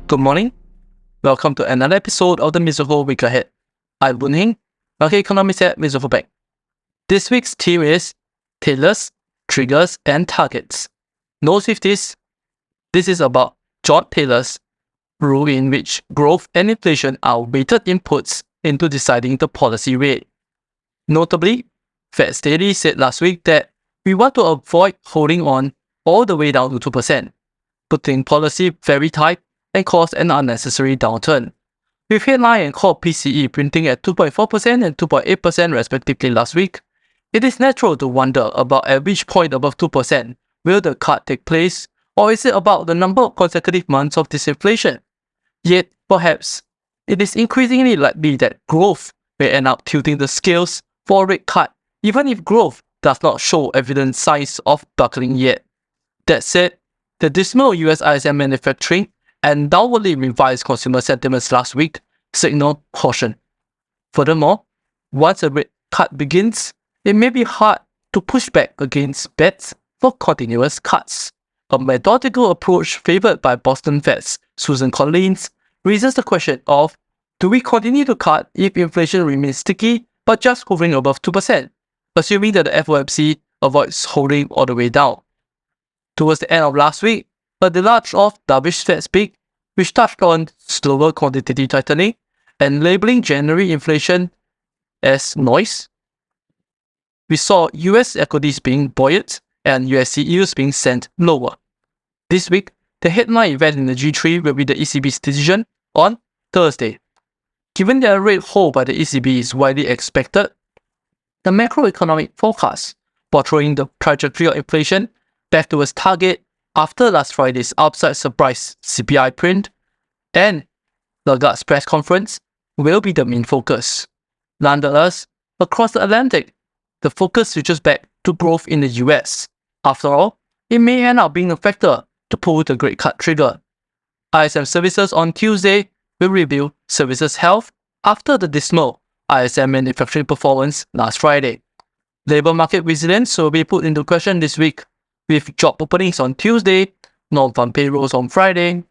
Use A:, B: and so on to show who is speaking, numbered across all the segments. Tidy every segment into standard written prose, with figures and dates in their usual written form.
A: Good morning. Welcome to another episode of the Mizuho Week Ahead. I'm Boon Hing, market economist at Mizuho Bank. This week's theme is tailors, triggers, and targets. Note with this is about John Taylor's rule in which growth and inflation are weighted inputs into deciding the policy rate. Notably, Fed Steady said last week that we want to avoid holding on all the way down to 2%, putting policy very tight and cause an unnecessary downturn. With headline and core PCE printing at 2.4% and 2.8% respectively last week, it is natural to wonder about at which point above 2% will the cut take place, or is it about the number of consecutive months of disinflation? Yet, perhaps, it is increasingly likely that growth may end up tilting the scales for a rate cut, even if growth does not show evident signs of buckling yet. That said, the dismal US ISM manufacturing and downwardly revised consumer sentiments last week signal caution. Furthermore, once a rate cut begins, it may be hard to push back against bets for continuous cuts. A methodical approach favored by Boston Fed's Susan Collins raises the question of, do we continue to cut if inflation remains sticky but just hovering above 2%, assuming that the FOMC avoids holding all the way down? Towards the end of last week, a deluge of dovish Fed speak, which touched on slower quantitative tightening and labeling January inflation as noise. We saw US equities being buoyant and USD yields being sent lower. This week, the headline event in the G3 will be the ECB's decision on Thursday. Given that a rate hold by the ECB is widely expected, the macroeconomic forecast portraying the trajectory of inflation back towards target after last Friday's upside surprise CPI print and Lagarde's press conference will be the main focus. Nonetheless, across the Atlantic, the focus switches back to growth in the US. After all, it may end up being a factor to pull the rate cut trigger. ISM Services on Tuesday will review services health after the dismal ISM manufacturing performance last Friday. Labour market resilience will be put into question this week, with job openings on Tuesday, Nonfarm payrolls on Friday.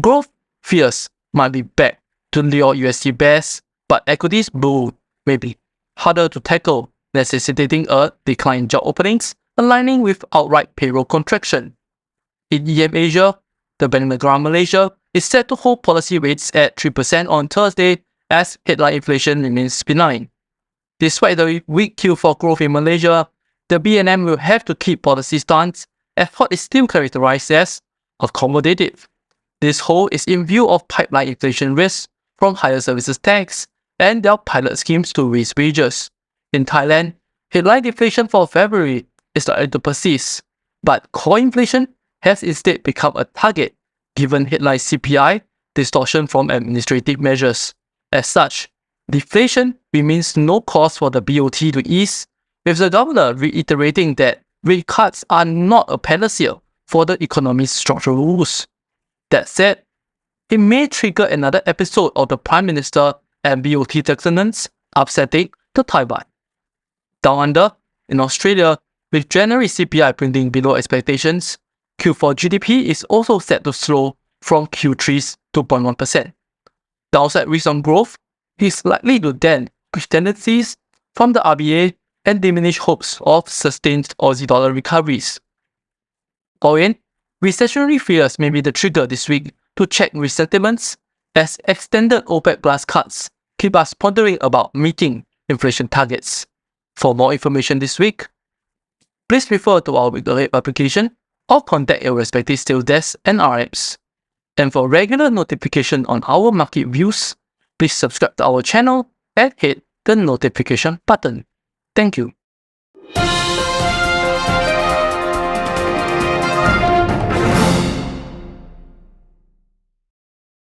A: Growth fears might be back to lure USD bears, but equities bull may be harder to tackle, necessitating a decline in job openings, aligning with outright payroll contraction. In EM Asia, the Bank Negara Malaysia is set to hold policy rates at 3% on Thursday as headline inflation remains benign. Despite the weak Q4 growth in Malaysia, the BNM will have to keep policy stance as what is still characterized as accommodative. This hold is in view of pipeline inflation risks from higher services tax and their pilot schemes to raise wages. In Thailand, headline inflation for February is likely to persist, but core inflation has instead become a target given headline CPI distortion from administrative measures. As such, deflation remains no cause for the BOT to ease, with the governor reiterating that rate cuts are not a panacea for the economy's structural woes. That said, it may trigger another episode of the Prime Minister and BOT dissonance upsetting the Thai baht. Down under, in Australia, with January CPI printing below expectations, Q4 GDP is also set to slow from Q3's 2.1%. Downside risk on growth is likely to dent tendencies from the RBA and diminish hopes of sustained Aussie dollar recoveries. All in, recessionary fears may be the trigger this week to check risk sentiments as extended OPEC Plus cuts keep us pondering about meeting inflation targets. For more information this week, please refer to our Week Ahead publication or contact your respective sales desk and RMs. And for regular notification on our market views, please subscribe to our channel and hit the notification button. Thank you.